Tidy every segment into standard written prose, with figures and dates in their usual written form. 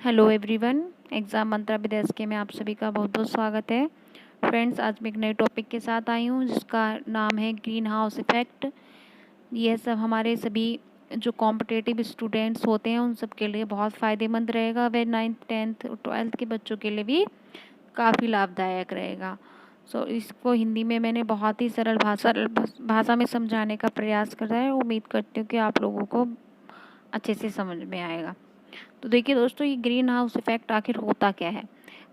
Hello everyone. Exam मंत्रा विदेश के में आप सभी का बहुत बहुत स्वागत है। फ्रेंड्स, आज मैं एक नए टॉपिक के साथ आई हूँ जिसका नाम है ग्रीन हाउस इफ़ेक्ट। यह सब हमारे सभी जो कॉम्पिटिटिव स्टूडेंट्स होते हैं उन सब के लिए बहुत फ़ायदेमंद रहेगा। वे 9th 10th 12th के बच्चों के लिए भी काफ़ी लाभदायक रहेगा। इसको हिंदी में मैंने बहुत ही सरल भाषा में समझाने का प्रयास करा है। उम्मीद करती हूँ कि आप लोगों को अच्छे से समझ में आएगा। तो देखिए दोस्तों, ये ग्रीन हाउस इफ़ेक्ट आखिर होता क्या है।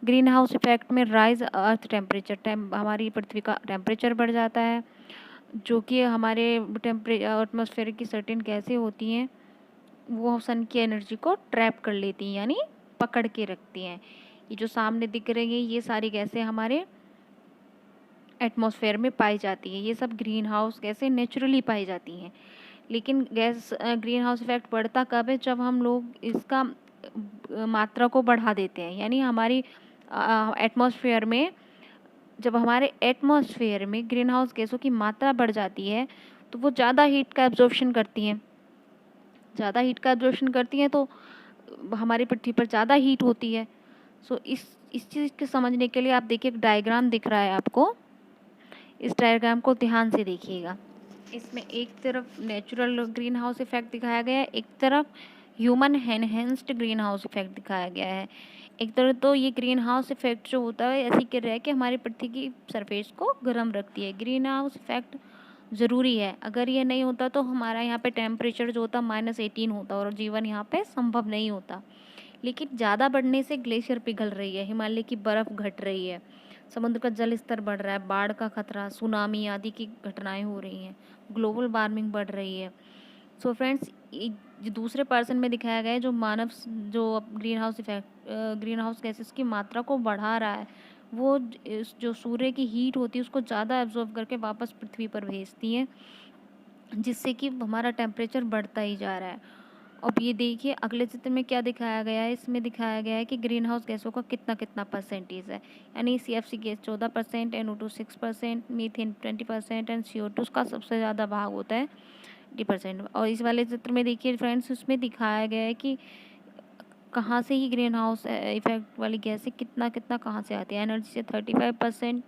ग्रीन हाउस इफ़ेक्ट में राइज अर्थ टेम्परेचर, हमारी पृथ्वी का टेम्परेचर बढ़ जाता है, जो कि हमारे एटमॉस्फेयर की सर्टेन गैसें होती हैं वो सन की एनर्जी को ट्रैप कर लेती हैं, यानी पकड़ के रखती हैं। ये जो सामने दिख रही हैं ये सारी गैसें हमारे एटमॉस्फेयर में पाई जाती हैं। ये सब ग्रीन हाउस गैसें नेचुरली पाई जाती हैं। लेकिन ग्रीन हाउस इफ़ेक्ट बढ़ता कब है, जब हम लोग इसका मात्रा को बढ़ा देते हैं। यानी हमारी एटमॉस्फेयर में जब हमारे एटमॉस्फेयर में ग्रीन हाउस गैसों की मात्रा बढ़ जाती है तो वो ज़्यादा हीट का एब्जॉर्प्शन करती हैं। ज़्यादा हीट का एब्जॉर्प्शन करती हैं तो हमारी पृथ्वी पर ज़्यादा हीट होती है। इस चीज़ के समझने के लिए आप देखिए, एक डायग्राम दिख रहा है आपको। इस डायग्राम को ध्यान से देखिएगा। इसमें एक तरफ नेचुरल ग्रीन हाउस इफ़ेक्ट दिखाया गया है, एक तरफ human enhanced green house effect दिखाया गया है। एक तरफ तो ये ग्रीन हाउस इफ़ेक्ट जो होता है ऐसी कर रहा है कि हमारी पृथ्वी की सरफेस को गर्म रखती है। ग्रीन हाउस इफ़ेक्ट ज़रूरी है, अगर ये नहीं होता तो हमारा यहाँ पे टेम्परेचर जो होता -18 होता और जीवन यहाँ पे संभव नहीं होता। लेकिन ज़्यादा बढ़ने से ग्लेशियर पिघल रही है, हिमालय की बर्फ़ घट रही है, समुद्र का जल स्तर बढ़ रहा है, बाढ़ का खतरा, सुनामी आदि की घटनाएं हो रही हैं, ग्लोबल वार्मिंग बढ़ रही है। सो फ्रेंड्स, जो दूसरे पर्सन में दिखाया गया है, जो जो ग्रीन हाउस गैसेस की मात्रा को बढ़ा रहा है, वो जो सूर्य की हीट होती है उसको ज़्यादा एब्जॉर्ब करके वापस पृथ्वी पर भेजती है, जिससे कि हमारा टेम्परेचर बढ़ता ही जा रहा है। अब ये देखिए अगले चित्र में क्या दिखाया गया है। इसमें दिखाया गया है कि ग्रीन हाउस गैसों का कितना कितना परसेंटेज है। यानी CFC gas 14%, NO2 6%, methane 20% and CO2 का सबसे ज़्यादा भाग होता है 20%। और इस वाले चित्र में देखिए फ्रेंड्स, उसमें दिखाया गया है कि कहाँ से ही ग्रीन हाउस इफेक्ट वाली गैसें कितना कितना कहाँ से आती है। एनर्जी से 35%,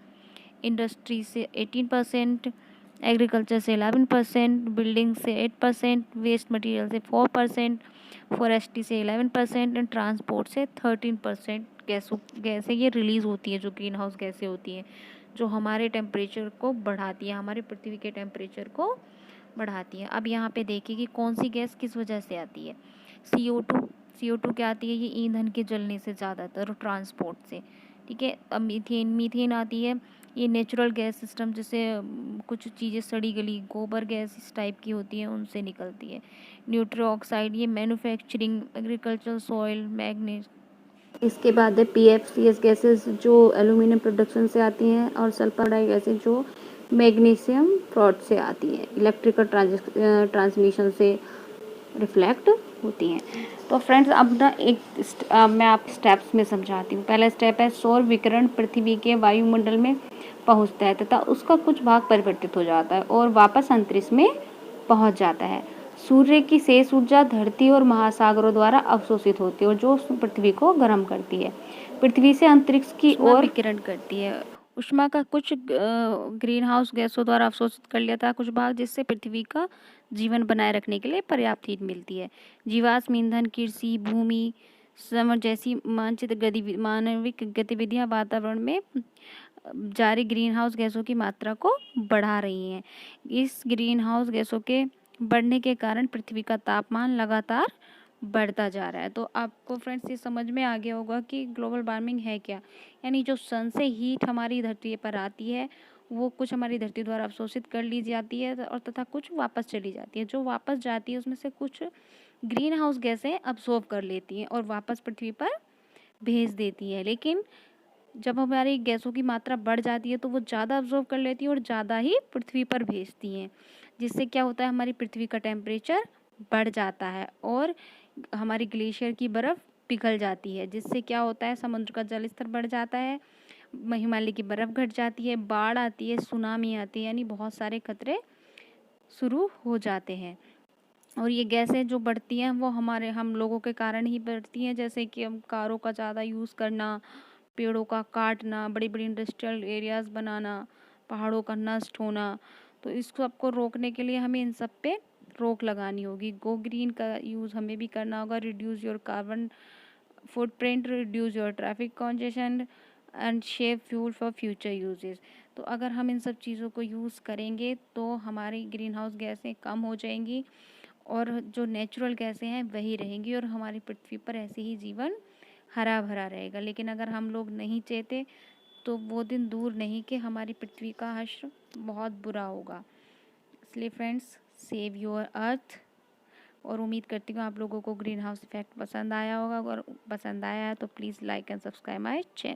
इंडस्ट्री से 18%, एग्रीकल्चर से 11%, बिल्डिंग से 8%, वेस्ट मटेरियल से 4%, फॉरेस्ट्री से 11% एंड ट्रांसपोर्ट से 13% गैसें ये रिलीज़ होती है, जो ग्रीन हाउस गैसें होती हैं, जो हमारे टेम्परेचर को बढ़ाती है, हमारे पृथ्वी के टेम्परेचर को बढ़ाती है। अब यहाँ पे देखिए कि कौन सी गैस किस वजह से आती है। CO2 क्या आती है, ये ईंधन के जलने से ज़्यादातर, ट्रांसपोर्ट से। ठीक है। अब मीथेन आती है, ये नेचुरल गैस सिस्टम, जैसे कुछ चीज़ें सड़ी गली गोबर गैस इस टाइप की होती है उनसे निकलती है। न्यूट्रॉन ऑक्साइड, ये मैन्युफैक्चरिंग, एग्रीकल्चर, सॉइल, मैग्नीज। इसके बाद है PFCS गैसेस, जो एल्यूमिनियम प्रोडक्शन से आती हैं, और सल्फर डाई गैसेस जो मैग्नीशियम फ्रॉड से आती हैं, इलेक्ट्रिकल ट्रांसमिशन से रिफ्लेक्ट होती हैं। तो फ्रेंड्स, अब ना मैं आप स्टेप्स में समझाती हूँ। पहला स्टेप है सौर विकिरण पृथ्वी के वायुमंडल में पहुँचता है तथा उसका कुछ भाग परिवर्तित हो जाता है और वापस अंतरिक्ष में पहुँच जाता है। सूर्य की शेष ऊर्जा धरती और महासागरों द्वारा अवशोषित होती है और जो पृथ्वी को गर्म करती है, पृथ्वी से अंतरिक्ष की ओर विकिरण करती है। ऊष्मा का कुछ ग्रीन हाउस गैसों द्वारा अवशोषित कर लिया था कुछ भाग, जिससे पृथ्वी का जीवन बनाए रखने के लिए पर्याप्त हीट मिलती है। जीवाश्म ईंधन, कृषि, भूमि समर जैसी मानविक गतिविधियां वातावरण में जारी ग्रीन हाउस गैसों की मात्रा को बढ़ा रही हैं। इस ग्रीन हाउस गैसों के बढ़ने के कारण पृथ्वी का तापमान लगातार बढ़ता जा रहा है। तो आपको फ्रेंड्स ये समझ में आ गया होगा कि ग्लोबल वार्मिंग है क्या। यानी जो सन से हीट हमारी धरती पर आती है वो कुछ हमारी धरती द्वारा अवशोषित कर ली जाती है और तथा कुछ वापस चली जाती है। जो वापस जाती है उसमें से कुछ ग्रीन हाउस गैसें अब्सॉर्ब कर लेती हैं और वापस पृथ्वी पर भेज देती है। लेकिन जब हमारी गैसों की मात्रा बढ़ जाती है तो वो ज़्यादा अब्सॉर्ब कर लेती है और ज़्यादा ही पृथ्वी पर भेजती हैं, जिससे क्या होता है, हमारी पृथ्वी का टेम्परेचर बढ़ जाता है और हमारी ग्लेशियर की बर्फ़ पिघल जाती है, जिससे क्या होता है, समुद्र का जल स्तर बढ़ जाता है, हिमालय की बर्फ़ घट जाती है, बाढ़ आती है, सुनामी आती है, यानी बहुत सारे खतरे शुरू हो जाते हैं। और ये गैसें जो बढ़ती हैं वो हम लोगों के कारण ही बढ़ती हैं, जैसे कि हम कारों का ज़्यादा यूज़ करना, पेड़ों का काटना, बड़ी-बड़ी इंडस्ट्रियल एरियाज़ बनाना, पहाड़ों का नष्ट होना। तो इस सबको रोकने के लिए हमें इन सब पे रोक लगानी होगी। गो ग्रीन का यूज़ हमें भी करना होगा। Reduce your carbon footprint, reduce your traffic congestion and save fuel for future uses. तो अगर हम इन सब चीज़ों को यूज़ करेंगे तो हमारी ग्रीन हाउस गैसें कम हो जाएंगी और जो नेचुरल गैसें हैं वही रहेंगी और हमारी पृथ्वी पर ऐसे ही जीवन हरा भरा रहेगा। लेकिन अगर हम लोग नहीं चाहते तो वो दिन दूर नहीं कि हमारी पृथ्वी का हश्र बहुत बुरा होगा। इसलिए फ्रेंड्स, सेव योर अर्थ। और उम्मीद करती हूँ आप लोगों को ग्रीन हाउस इफेक्ट पसंद आया होगा। अगर पसंद आया है तो please like and subscribe my channel.